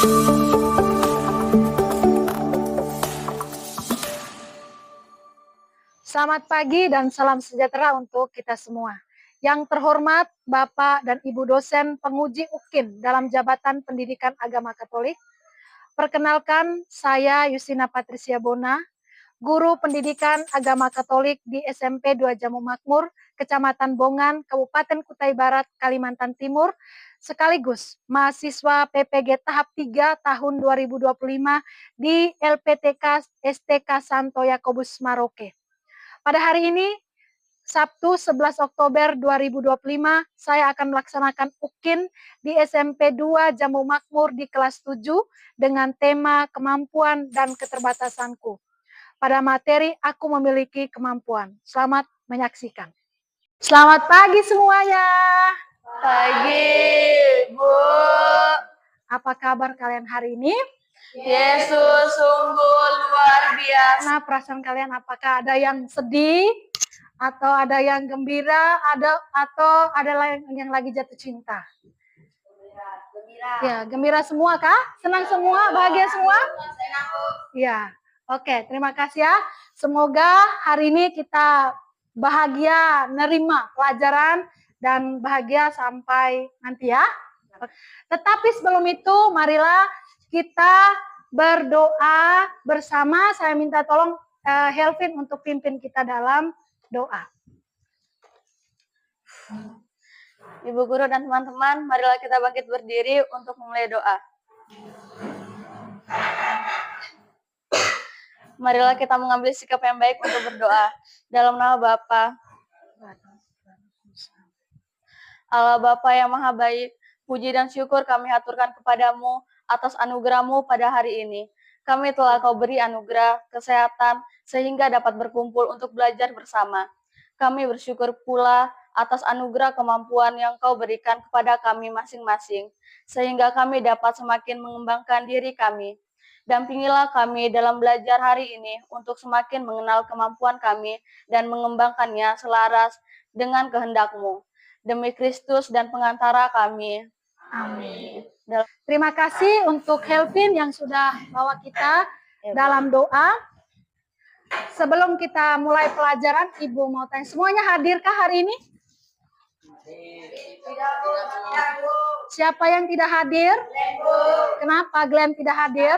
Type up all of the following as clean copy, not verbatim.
Selamat pagi dan salam sejahtera untuk kita semua. Yang terhormat Bapak dan Ibu dosen penguji UKIN dalam Jabatan Pendidikan Agama Katolik. Perkenalkan, saya Yusina Patricia Bona, Guru Pendidikan Agama Katolik di SMP 2 Jamu Makmur, Kecamatan Bongan, Kabupaten Kutai Barat, Kalimantan Timur, sekaligus mahasiswa PPG tahap 3 tahun 2025 di LPTK STK Santo Yakobus Maroke. Pada hari ini, Sabtu 11 Oktober 2025, saya akan melaksanakan UKIN di SMP 2 Jamu Makmur di kelas 7 dengan tema kemampuan dan keterbatasanku. Pada materi aku memiliki kemampuan. Selamat menyaksikan. Selamat pagi semuanya. Pagi, Bu. Apa kabar kalian hari ini? Yesus sungguh luar biasa. Nah, perasaan kalian apakah ada yang sedih? Atau ada yang gembira? Atau ada yang lagi jatuh cinta? Gembira. Ya, gembira semua kah? Senang semua? Bahagia semua? Ya, oke. Terima kasih ya. Semoga hari ini kita bahagia nerima pelajaran dan bahagia sampai nanti ya. Tetapi sebelum itu, marilah kita berdoa bersama. Saya minta tolong Helvin untuk pimpin kita dalam doa. Ibu guru dan teman-teman, marilah kita bangkit berdiri untuk memulai doa. Marilah kita mengambil sikap yang baik untuk berdoa. Dalam nama Bapa, Allah Bapa yang Maha Baik, puji dan syukur kami haturkan kepadamu atas anugerah-Mu pada hari ini. Kami telah Kau beri anugerah, kesehatan, sehingga dapat berkumpul untuk belajar bersama. Kami bersyukur pula atas anugerah kemampuan yang Kau berikan kepada kami masing-masing, sehingga kami dapat semakin mengembangkan diri kami. Dampingilah kami dalam belajar hari ini untuk semakin mengenal kemampuan kami dan mengembangkannya selaras dengan kehendak-Mu. Demi Kristus dan pengantara kami. Amin. Terima kasih untuk Helvin yang sudah bawa kita dalam doa. Sebelum kita mulai pelajaran, Ibu mau tanya, semuanya hadirkah hari ini? Siapa yang tidak hadir? Kenapa Glenn tidak hadir?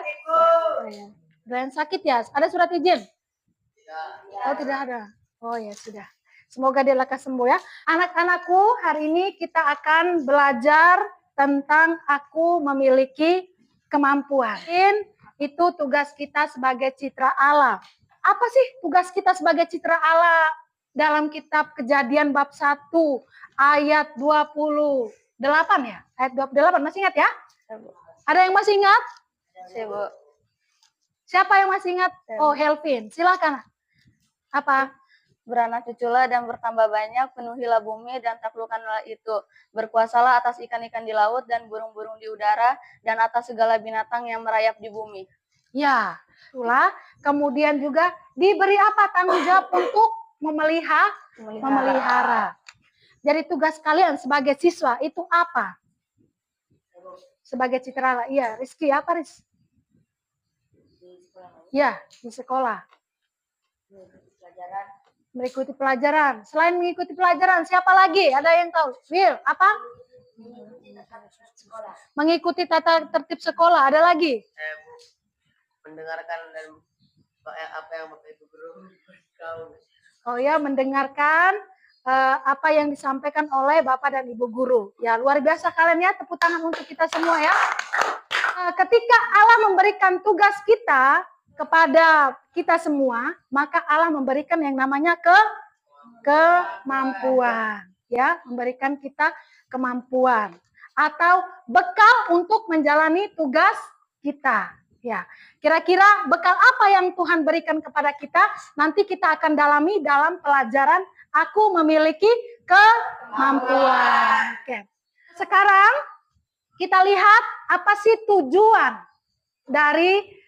Glenn sakit ya? Ada surat izin? Oh, tidak ada. Oh ya, sudah. Semoga dia lekas sembuh ya. Anak-anakku, hari ini kita akan belajar tentang aku memiliki kemampuan. Itu tugas kita sebagai citra Allah. Apa sih tugas kita sebagai citra Allah? Dalam kitab Kejadian bab 1 ayat 28 ya? Ayat 28, masih ingat ya? Ada yang masih ingat? Siapa yang masih ingat? Oh, Helvin. Silakan. Apa? Beranak cuculah dan bertambah banyak, penuhilah bumi dan taklukkanlah itu. Berkuasalah atas ikan-ikan di laut dan burung-burung di udara dan atas segala binatang yang merayap di bumi. Ya, itulah. Kemudian juga diberi apa? Tanggung jawab untuk memelihara. Jadi tugas kalian sebagai siswa itu apa? Sebagai citra Allah. Iya, Rizky apa Riz? Ya, di sekolah. Mengikuti pelajaran. Selain mengikuti pelajaran, siapa lagi? Ada yang tahu? Will, apa? Mengikuti tata tertib sekolah. Ada lagi? Mendengarkan dan apa yang Bapak Ibu Guru beritahu. Oh ya, mendengarkan apa yang disampaikan oleh Bapak dan Ibu Guru. Ya, luar biasa kalian ya, tepuk tangan untuk kita semua ya. Ketika Allah memberikan tugas kita kepada kita semua, maka Allah memberikan yang namanya kemampuan, ya, memberikan kita kemampuan atau bekal untuk menjalani tugas kita. Ya, kira-kira bekal apa yang Tuhan berikan kepada kita? Nanti kita akan dalami dalam pelajaran aku memiliki kemampuan. Oke. Sekarang kita lihat apa sih tujuan dari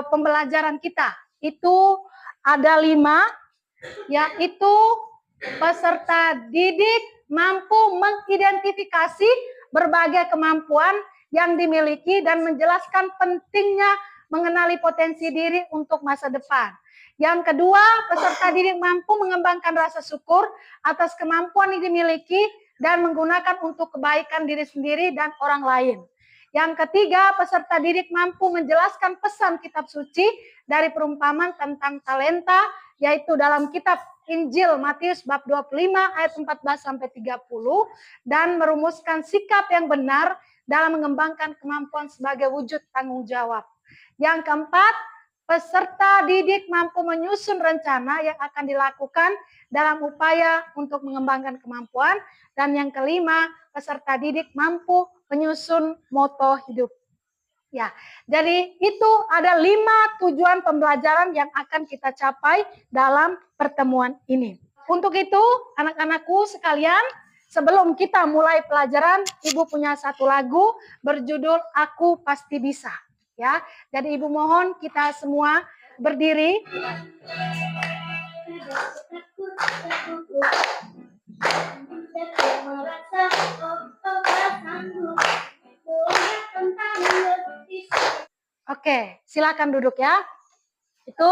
pembelajaran kita. Itu ada 5, yaitu peserta didik mampu mengidentifikasi berbagai kemampuan yang dimiliki dan menjelaskan pentingnya mengenali potensi diri untuk masa depan. Yang kedua, peserta didik mampu mengembangkan rasa syukur atas kemampuan yang dimiliki dan menggunakan untuk kebaikan diri sendiri dan orang lain. Yang ketiga, peserta didik mampu menjelaskan pesan kitab suci dari perumpamaan tentang talenta, yaitu dalam kitab Injil Matius bab 25 ayat 14 sampai 30 dan merumuskan sikap yang benar dalam mengembangkan kemampuan sebagai wujud tanggung jawab. Yang keempat, peserta didik mampu menyusun rencana yang akan dilakukan dalam upaya untuk mengembangkan kemampuan. Dan yang kelima, peserta didik mampu menyusun moto hidup. Ya, jadi itu ada 5 tujuan pembelajaran yang akan kita capai dalam pertemuan ini. Untuk itu, anak-anakku sekalian, sebelum kita mulai pelajaran, Ibu punya satu lagu berjudul Aku Pasti Bisa. Ya, jadi Ibu mohon kita semua berdiri. Oke, silakan duduk ya. Itu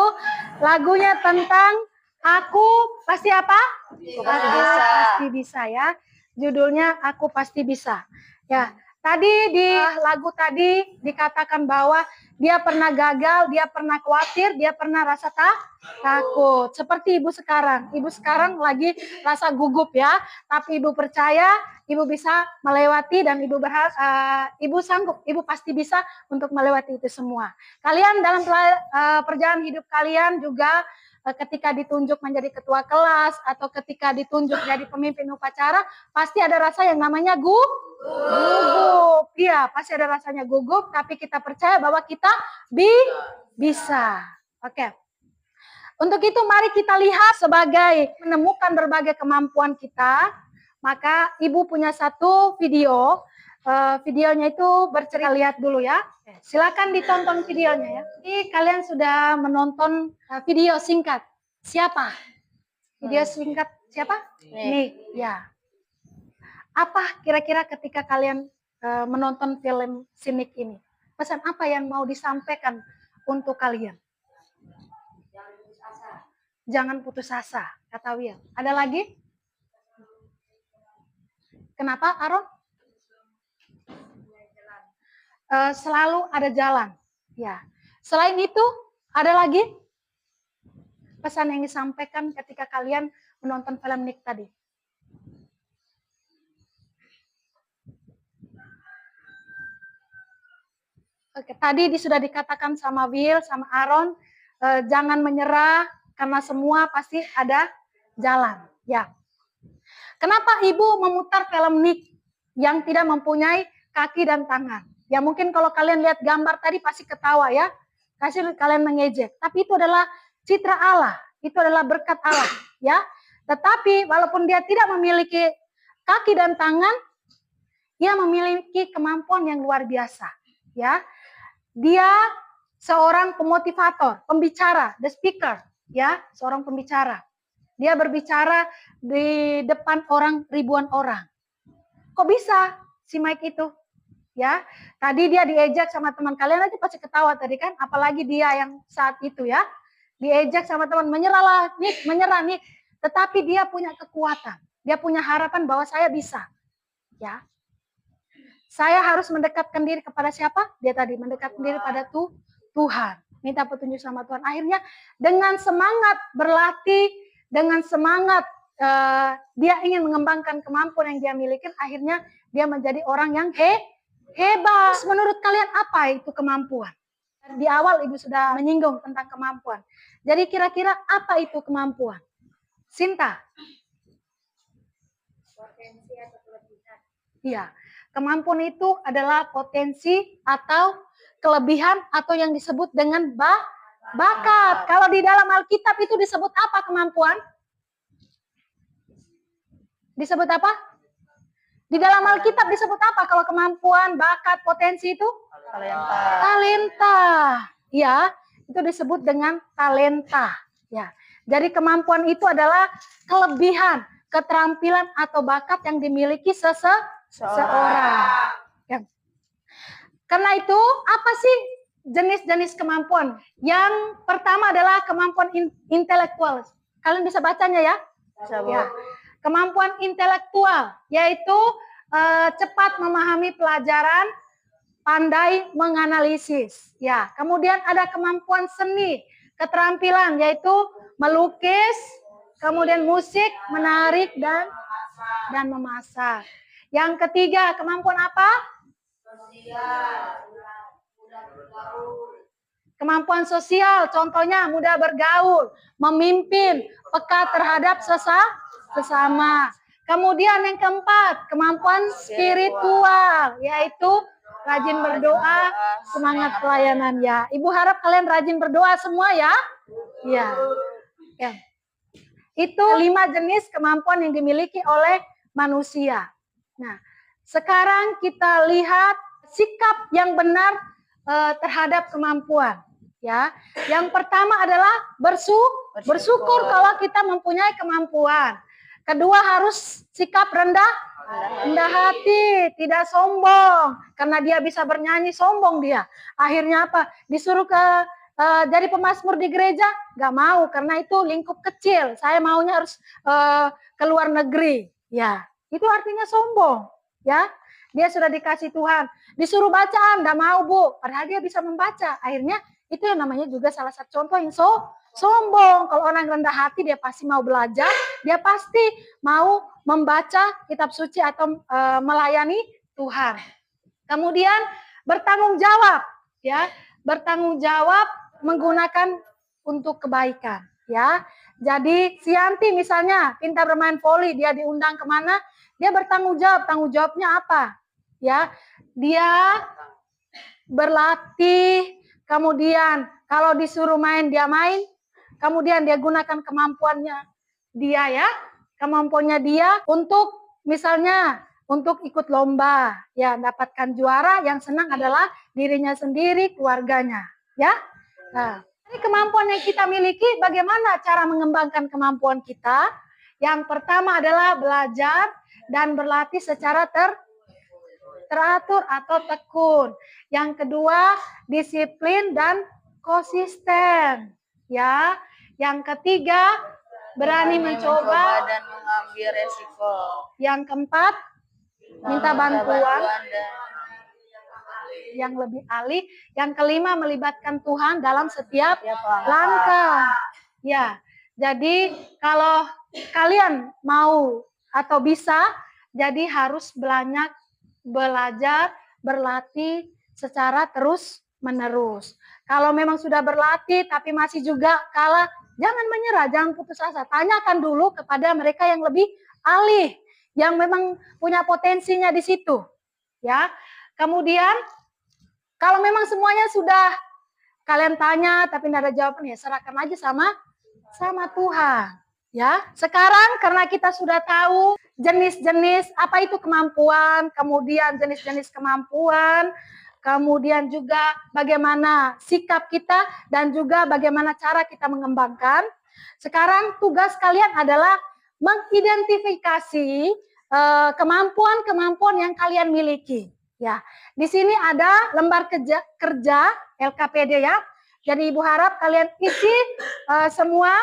lagunya tentang Aku Pasti apa? Aku Pasti Bisa. Pasti Bisa ya. Judulnya Aku Pasti Bisa. Ya, tadi di lagu tadi dikatakan bahwa dia pernah gagal, dia pernah khawatir, dia pernah rasa takut. Seperti Ibu sekarang. Ibu sekarang lagi rasa gugup ya. Tapi Ibu percaya Ibu bisa melewati dan Ibu berharap Ibu sanggup, Ibu pasti bisa untuk melewati itu semua. Kalian dalam perjalanan hidup kalian juga ketika ditunjuk menjadi ketua kelas atau ketika ditunjuk jadi pemimpin upacara, pasti ada rasa yang namanya gugup. Iya, pasti ada rasanya gugup, tapi kita percaya bahwa kita bisa. Oke. Untuk itu mari kita lihat sebagai menemukan berbagai kemampuan kita. Maka Ibu punya satu video, videonya itu bercerita, lihat dulu ya. Silakan ditonton videonya ya. Jadi kalian sudah menonton video singkat. Siapa? Video singkat siapa? Nih, ya. Apa kira-kira ketika kalian menonton film Sinik ini? Pesan apa yang mau disampaikan untuk kalian? Jangan putus asa, kata Will. Ada lagi? Kenapa, Aron? Selalu ada jalan. Ya. Selain itu, ada lagi pesan yang disampaikan ketika kalian menonton film Nick tadi. Oke, tadi sudah dikatakan sama Will, sama Aron, jangan menyerah karena semua pasti ada jalan. Ya. Kenapa Ibu memutar film Nick yang tidak mempunyai kaki dan tangan? Ya mungkin kalau kalian lihat gambar tadi pasti ketawa ya. Kasih kalian mengejek. Tapi itu adalah citra Allah. Itu adalah berkat Allah. Ya. Tetapi walaupun dia tidak memiliki kaki dan tangan, dia memiliki kemampuan yang luar biasa. Ya. Dia seorang pemotivator, pembicara, the speaker. Ya, seorang pembicara. Dia berbicara di depan ribuan orang. Kok bisa si Mike itu? Ya, tadi dia diejek sama teman, kalian aja pasti ketawa tadi kan, apalagi dia yang saat itu ya. Diejek sama teman, menyerahlah Nick, menyerah Nick. Tetapi dia punya kekuatan. Dia punya harapan bahwa saya bisa. Ya. Saya harus mendekatkan diri kepada siapa? Dia tadi mendekatkan diri pada Tuhan. Minta petunjuk sama Tuhan. Akhirnya dengan semangat berlatih, dengan semangat dia ingin mengembangkan kemampuan yang dia miliki, akhirnya dia menjadi orang yang hebat. Menurut kalian apa itu kemampuan? Di awal Ibu sudah menyinggung tentang kemampuan. Jadi kira-kira apa itu kemampuan? Sinta? Potensi atau kelebihan? Iya, kemampuan itu adalah potensi atau kelebihan atau yang disebut dengan bakat. Kalau di dalam Alkitab itu disebut apa kemampuan? Disebut apa? Di dalam Alkitab disebut apa kalau kemampuan, bakat, potensi itu? Talenta. Talenta. Ya, itu disebut dengan talenta. Ya. Jadi kemampuan itu adalah kelebihan, keterampilan atau bakat yang dimiliki seseorang. Ya. Karena itu, apa sih jenis-jenis kemampuan? Yang pertama adalah kemampuan intelektual. Kalian bisa bacanya ya? Bisa, Bu. Ya. Kemampuan intelektual, yaitu cepat memahami pelajaran, pandai menganalisis. Ya. Kemudian ada kemampuan seni, keterampilan, yaitu melukis, kemudian musik, menarik, dan memasak. Yang ketiga, kemampuan apa? Kemampuan sosial, contohnya mudah bergaul, memimpin, peka terhadap sesama. Kemudian yang keempat, kemampuan spiritual, yaitu rajin berdoa, semangat pelayanan ya. Ibu harap kalian rajin berdoa semua ya. Ya. Ya. Itu 5 jenis kemampuan yang dimiliki oleh manusia. Nah, sekarang kita lihat sikap yang benar terhadap kemampuan. Ya, yang pertama adalah bersyukur kalau kita mempunyai kemampuan. Kedua harus sikap rendah hati, tidak sombong. Karena dia bisa bernyanyi, sombong dia. Akhirnya apa? Disuruh jadi pemazmur di gereja, nggak mau karena itu lingkup kecil. Saya maunya harus ke luar negeri. Ya, itu artinya sombong. Ya, dia sudah dikasih Tuhan. Disuruh bacaan, nggak mau Bu. Padahal dia bisa membaca. Akhirnya itu yang namanya juga salah satu contoh yang sombong. Kalau orang rendah hati dia pasti mau belajar, dia pasti mau membaca kitab suci atau melayani Tuhan. Kemudian bertanggung jawab, ya, bertanggung jawab menggunakan untuk kebaikan, ya. Jadi Sianti misalnya pintar bermain voli, dia diundang kemana, dia bertanggung jawab. Tanggung jawabnya apa? Ya, dia berlatih. Kemudian kalau disuruh main dia main, kemudian dia gunakan kemampuannya dia ya, kemampuannya dia untuk misalnya untuk ikut lomba, ya dapatkan juara, yang senang adalah dirinya sendiri, keluarganya, ya. Nah, ini kemampuan yang kita miliki, bagaimana cara mengembangkan kemampuan kita? Yang pertama adalah belajar dan berlatih secara teratur atau tekun. Yang kedua, disiplin dan konsisten. Ya. Yang ketiga, berani mencoba dan mengambil resiko. Yang keempat, minta bantuan yang lebih ahli. Yang kelima, melibatkan Tuhan dalam setiap langkah. Ya. Jadi kalau kalian mau atau bisa, jadi harus banyak belajar, berlatih secara terus-menerus. Kalau memang sudah berlatih tapi masih juga kalah, jangan menyerah, jangan putus asa. Tanyakan dulu kepada mereka yang lebih ahli, yang memang punya potensinya di situ. Ya. Kemudian kalau memang semuanya sudah kalian tanya tapi tidak ada jawaban, ya serahkan aja sama Tuhan. Ya, sekarang karena kita sudah tahu jenis-jenis apa itu kemampuan, kemudian jenis-jenis kemampuan, kemudian juga bagaimana sikap kita dan juga bagaimana cara kita mengembangkan. Sekarang tugas kalian adalah mengidentifikasi kemampuan-kemampuan yang kalian miliki. Ya, di sini ada lembar kerja LKPD ya. Jadi Ibu harap kalian isi semua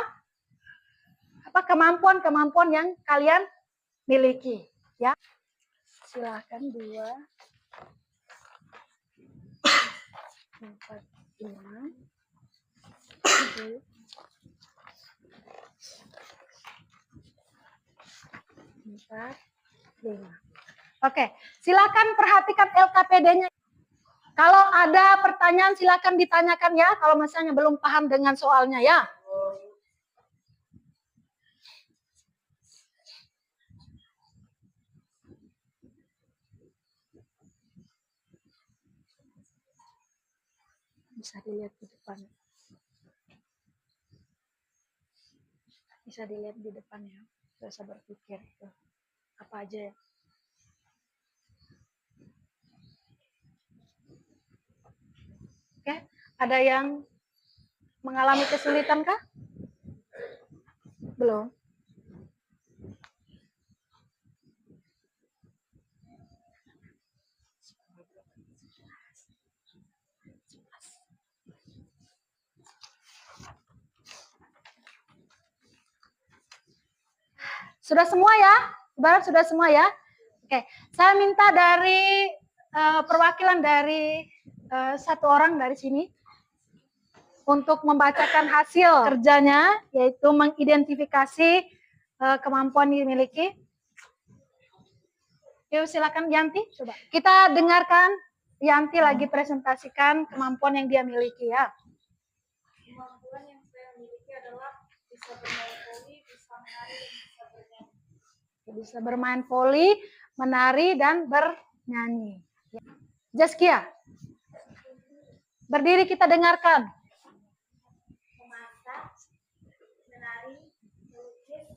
kemampuan-kemampuan yang kalian miliki, ya. Silahkan 2, 4, 5, 6, 4, 5. Oke, silakan perhatikan LKPD-nya. Kalau ada pertanyaan silakan ditanyakan ya, kalau misalnya belum paham dengan soalnya ya. Bisa dilihat di depan. Bisa dilihat di depan ya. Gak usah berpikir itu. Apa aja ya. Oke, ada yang mengalami kesulitan kah? Belum. Sudah semua ya? Barat sudah semua ya? Oke, saya minta dari perwakilan dari satu orang dari sini untuk membacakan hasil kerjanya, yaitu mengidentifikasi kemampuan yang dimiliki. Yuk silakan Yanti, coba. Kita dengarkan Yanti lagi presentasikan kemampuan yang dia miliki ya. Kemampuan yang saya miliki adalah bisa bermain voli, bisa menari, dan bisa bernyanyi. Bisa bermain voli, menari, dan bernyanyi. Zaskia, berdiri kita dengarkan. Memasak, menari, melukis,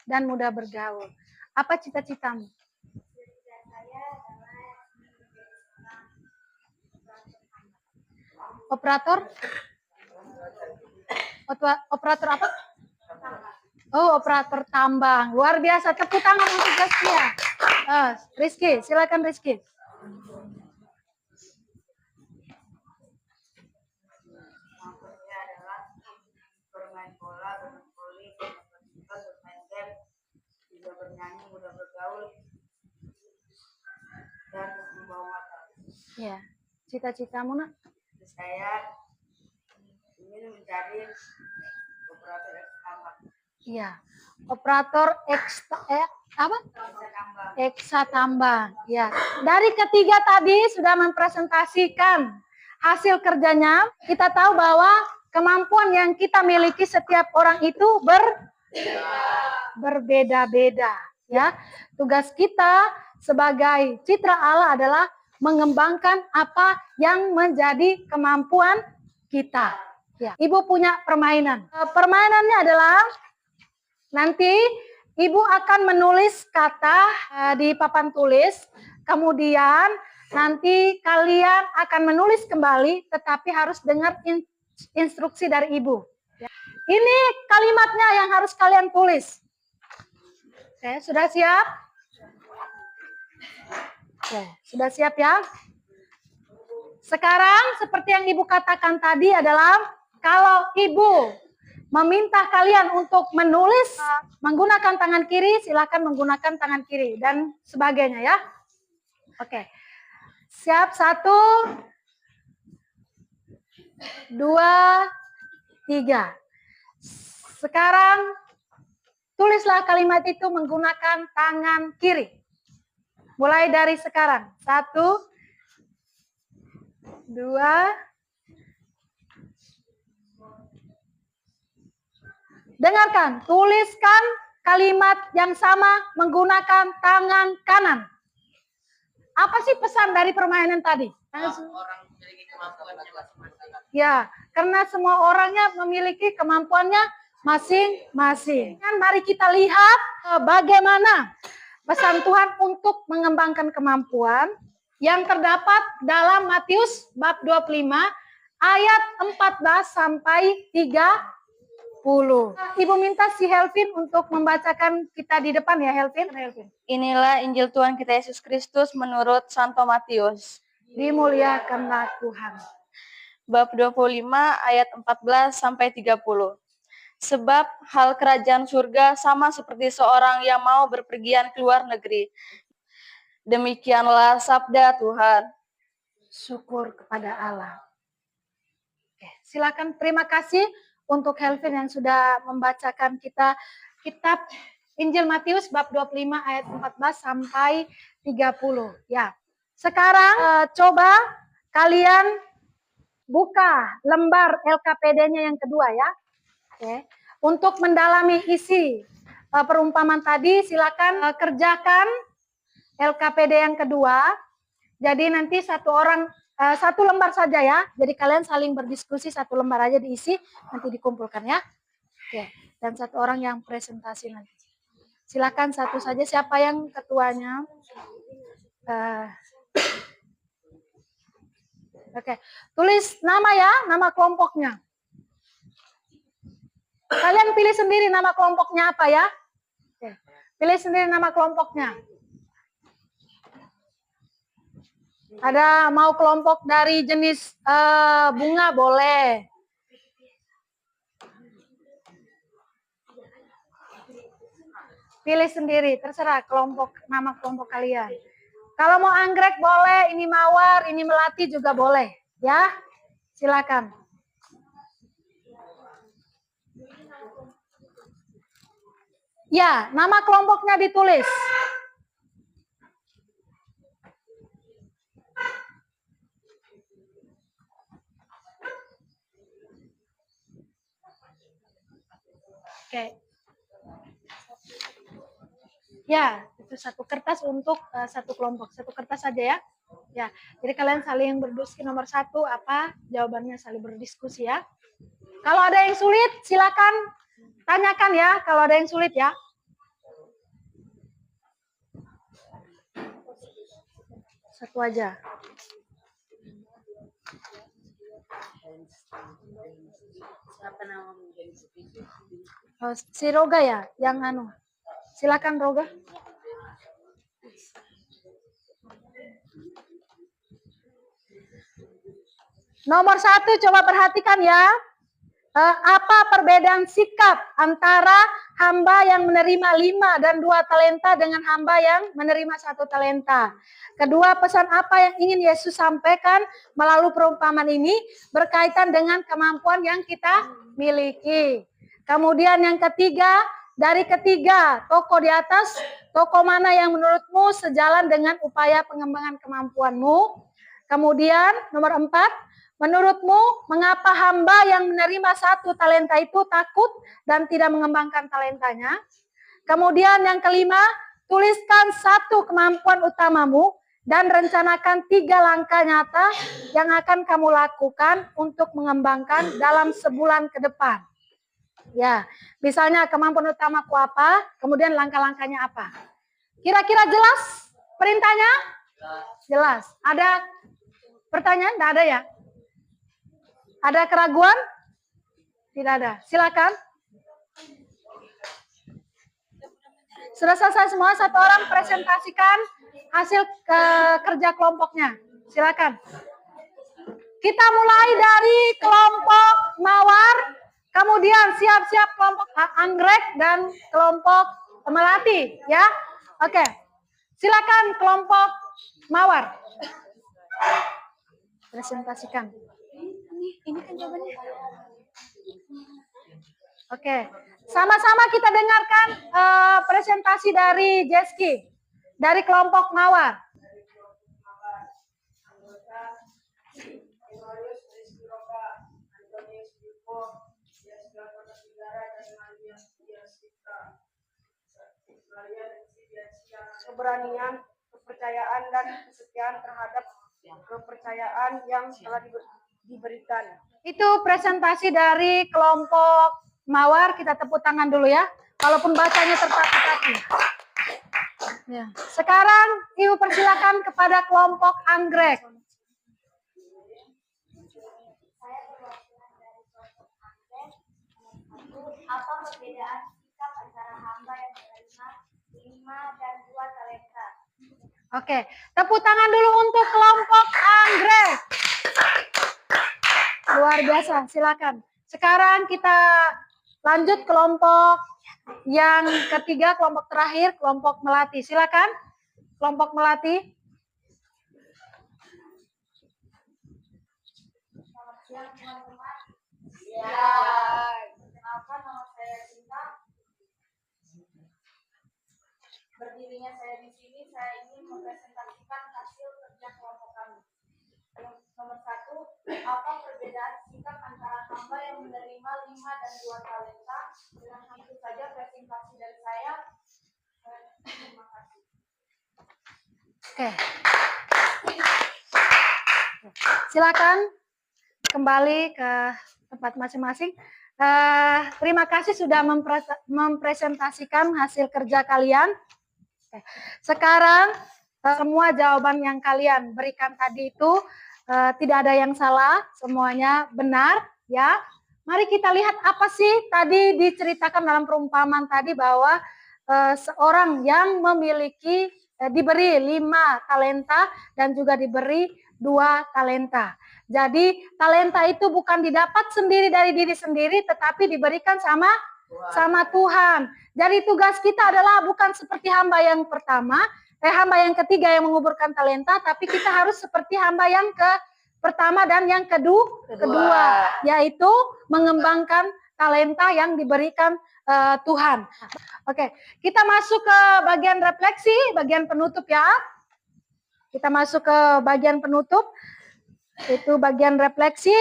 dan mudah bergaul. Apa cita-citamu? cita-cita saya adalah Operator? Operator apa? Oh, operator tambang. Luar biasa. Tepuk tangan untuk Zaskia. Rizky, silakan Rizky. kemampuannya adalah bermain bola, bermain voli, bermain game, bisa bernyanyi, mudah bergaul, dan membawa motor. Ya, cita-citamu nak? Saya ingin menjadi operator tambang. Iya, operator eksa tambang. Ya, dari ketiga tadi sudah mempresentasikan hasil kerjanya. Kita tahu bahwa kemampuan yang kita miliki setiap orang itu berbeda-beda. Ya, tugas kita sebagai citra Allah adalah mengembangkan apa yang menjadi kemampuan kita. Ya, Ibu punya permainan. Permainannya adalah nanti Ibu akan menulis kata di papan tulis, kemudian nanti kalian akan menulis kembali, tetapi harus dengar instruksi dari Ibu. Ini kalimatnya yang harus kalian tulis. Oke, sudah siap? Oke, sudah siap ya? Sekarang seperti yang Ibu katakan tadi adalah kalau Ibu meminta kalian untuk menulis menggunakan tangan kiri, silakan menggunakan tangan kiri dan sebagainya ya. Oke. Siap, 1, 2, 3. Sekarang tulislah kalimat itu menggunakan tangan kiri. Mulai dari sekarang. 1, 2. Dengarkan, tuliskan kalimat yang sama menggunakan tangan kanan. Apa sih pesan dari permainan tadi? Orang memiliki kemampuannya masing-masing. Ya, karena semua orangnya memiliki kemampuannya masing-masing. Mari kita lihat bagaimana pesan Tuhan untuk mengembangkan kemampuan yang terdapat dalam Matius bab 25 ayat 14 sampai 30. Ibu minta si Helvin untuk membacakan kita di depan ya, Helvin. Inilah Injil Tuhan kita Yesus Kristus menurut Santo Matius. Dimuliakanlah Tuhan. Bab 25 ayat 14 sampai 30. Sebab hal kerajaan surga sama seperti seorang yang mau berpergian ke luar negeri. Demikianlah sabda Tuhan. Syukur kepada Allah. Oke, silakan, terima kasih untuk Helvin yang sudah membacakan kita kitab Injil Matius bab 25 ayat 14 sampai 30. Ya. Sekarang coba kalian buka lembar LKPD-nya yang kedua ya. Oke. Untuk mendalami isi perumpamaan tadi silakan kerjakan LKPD yang kedua. Jadi nanti satu lembar saja ya. Jadi kalian saling berdiskusi, satu lembar aja diisi, nanti dikumpulkan ya. Oke. Dan satu orang yang presentasi nanti. Silakan satu saja, siapa yang ketuanya? Oke. Tulis nama ya, nama kelompoknya. Kalian pilih sendiri nama kelompoknya apa ya. Oke. Pilih sendiri nama kelompoknya. Ada mau kelompok dari jenis bunga boleh. Pilih sendiri, terserah nama kelompok kalian. Kalau mau anggrek boleh, ini mawar, ini melati juga boleh, ya. Silakan. Ya, nama kelompoknya ditulis. Oke. Ya, itu satu kertas untuk satu kelompok, satu kertas saja ya. Ya, jadi kalian saling berdiskusi nomor 1 apa jawabannya, saling berdiskusi ya. Kalau ada yang sulit silakan tanyakan ya, kalau ada yang sulit ya. Satu aja. Siapa nama menjadi Si Roga ya, yang anu. Silakan Roga. Nomor 1 coba perhatikan ya. Apa perbedaan sikap antara hamba yang menerima 5 dan 2 talenta dengan hamba yang menerima 1 talenta? Kedua, pesan apa yang ingin Yesus sampaikan melalui perumpamaan ini berkaitan dengan kemampuan yang kita miliki. Kemudian yang ketiga, dari ketiga tokoh di atas, tokoh mana yang menurutmu sejalan dengan upaya pengembangan kemampuanmu? Kemudian nomor 4, menurutmu mengapa hamba yang menerima 1 talenta itu takut dan tidak mengembangkan talentanya? Kemudian yang kelima, tuliskan 1 kemampuan utamamu dan rencanakan 3 langkah nyata yang akan kamu lakukan untuk mengembangkan dalam sebulan ke depan. Ya, misalnya kemampuan utamaku apa, kemudian langkah-langkahnya apa. Kira-kira jelas perintahnya? Jelas. Ada pertanyaan? Tidak ada ya? Ada keraguan? Tidak ada. Silakan. Sudah selesai semua, satu orang presentasikan hasil kerja kelompoknya. Silakan. Kita mulai dari kelompok mawar, kemudian siap-siap kelompok anggrek dan kelompok melati, ya. Oke. Silakan kelompok mawar. Presentasikan. Ini kan jawabannya. Oke, sama-sama kita dengarkan presentasi dari Jeski dari kelompok mawar. Keberanian, kepercayaan dan kesetiaan terhadap kepercayaan yang telah diberikan. Itu presentasi dari kelompok mawar, kita tepuk tangan dulu ya. Walaupun bacanya tertati-tati. Ya. Sekarang Ibu persilakan kepada kelompok anggrek. Apa perbedaan sikap antara hamba yang menerima 5 dan 2 talenta? Oke, tepuk tangan dulu untuk kelompok anggrek. Luar biasa, silakan. Sekarang kita lanjut kelompok yang ketiga, kelompok terakhir, kelompok melati. Silakan, kelompok melati. Selamat siang teman-teman. Ya. Kenalkan nama saya Cinta. Berdirinya saya di sini, saya ingin mempresentasikan hasil kerja kelompok kami. Nomor 1, apa perbedaan sikap antara hamba yang menerima 5 dan 2 talenta? Dengan itu saja presentasi dari saya. Terima kasih. Oke. Silakan kembali ke tempat masing-masing. Terima kasih sudah mempresentasikan hasil kerja kalian. Sekarang semua jawaban yang kalian berikan tadi itu tidak ada yang salah, semuanya benar ya. Mari kita lihat apa sih tadi diceritakan dalam perumpamaan tadi bahwa seorang yang memiliki diberi 5 talenta dan juga diberi 2 talenta. Jadi talenta itu bukan didapat sendiri dari diri sendiri, tetapi diberikan sama sama Tuhan. Jadi tugas kita adalah bukan seperti hamba yang pertama, hamba yang ketiga yang menguburkan talenta, tapi kita harus seperti hamba yang pertama dan yang kedua, yaitu mengembangkan talenta yang diberikan Tuhan. Oke, kita masuk ke bagian refleksi, bagian penutup ya. Kita masuk ke bagian penutup, itu bagian refleksi.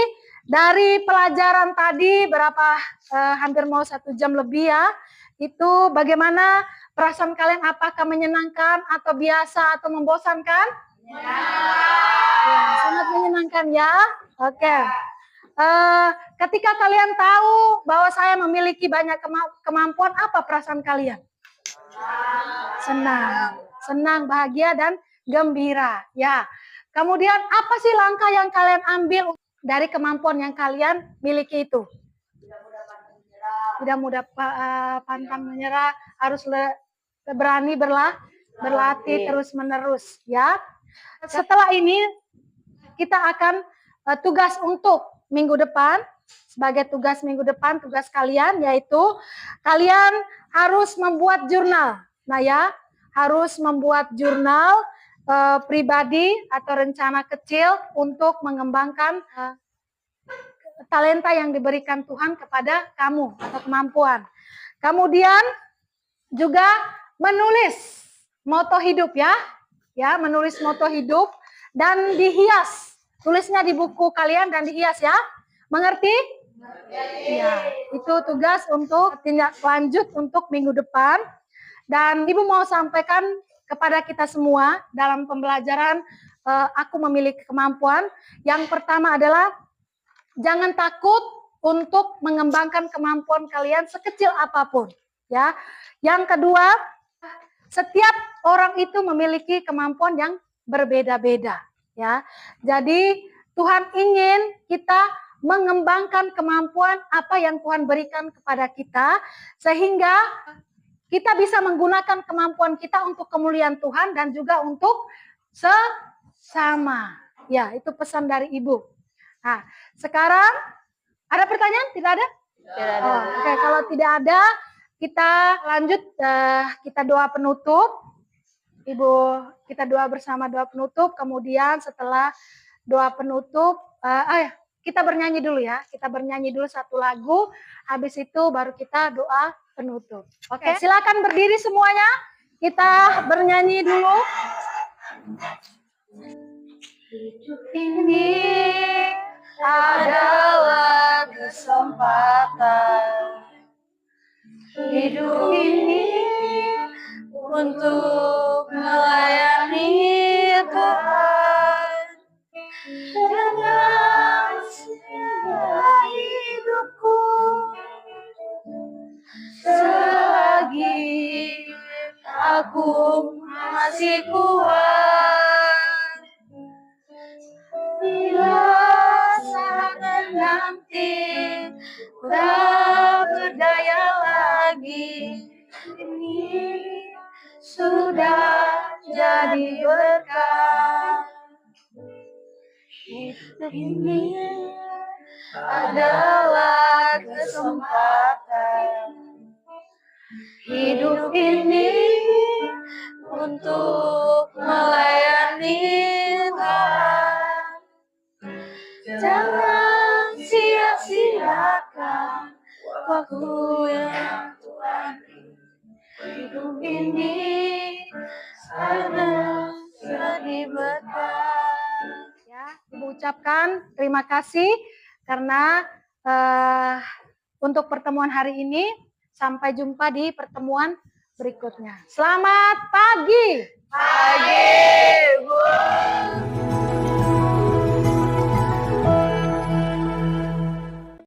Dari pelajaran tadi hampir mau 1 jam lebih ya, itu bagaimana perasaan kalian, apakah menyenangkan atau biasa atau membosankan? Ya, sangat menyenangkan ya. Oke. Ketika kalian tahu bahwa saya memiliki banyak kemampuan, apa perasaan kalian? Senang, bahagia dan gembira. Ya. Kemudian apa sih langkah yang kalian ambil dari kemampuan yang kalian miliki itu? Tidak mudah pantang menyerah, harus berani berlatih terus-menerus ya. Setelah ini kita akan tugas untuk minggu depan, sebagai tugas minggu depan, tugas kalian yaitu kalian harus membuat jurnal. Nah ya, harus membuat jurnal pribadi atau rencana kecil untuk mengembangkan talenta yang diberikan Tuhan kepada kamu atau kemampuan. Kemudian juga menulis moto hidup ya, menulis moto hidup dan dihias. Tulisnya di buku kalian dan dihias ya. Mengerti? Ya, itu tugas untuk tindak lanjut untuk minggu depan. Dan Ibu mau sampaikan kepada kita semua dalam pembelajaran aku memiliki kemampuan. Yang pertama adalah jangan takut untuk mengembangkan kemampuan kalian sekecil apapun, ya. Yang kedua, setiap orang itu memiliki kemampuan yang berbeda-beda, ya. Jadi Tuhan ingin kita mengembangkan kemampuan apa yang Tuhan berikan kepada kita sehingga kita bisa menggunakan kemampuan kita untuk kemuliaan Tuhan dan juga untuk sesama. Ya, itu pesan dari Ibu. Nah, sekarang ada pertanyaan? Tidak ada? Tidak ada. Oke, kalau tidak ada, kita lanjut, kita doa penutup. Ibu, kita doa bersama doa penutup. Kemudian setelah doa penutup, kita bernyanyi dulu ya. Kita bernyanyi dulu satu lagu. Habis itu baru kita doa penutup. Oke, silakan berdiri semuanya. Kita bernyanyi dulu. Hidup ini adalah kesempatan. Hidup ini untuk melayani Tuhan. Dengan sia-sia hidupku selagi aku masih kuat. Bila saatnya nanti ku tak berdaya lagi, ini sudah jadi berkat. Hidup ini adalah kesempatan. Hidup ini untuk melayani Tuhan. Jangan sia-siakan waktu yang Tuhan beri. Hidup ini adalah jadi berkat. Ya, Ibu ucapkan terima kasih karena untuk pertemuan hari ini. Sampai jumpa di pertemuan berikutnya. Selamat pagi. Pagi, Bu.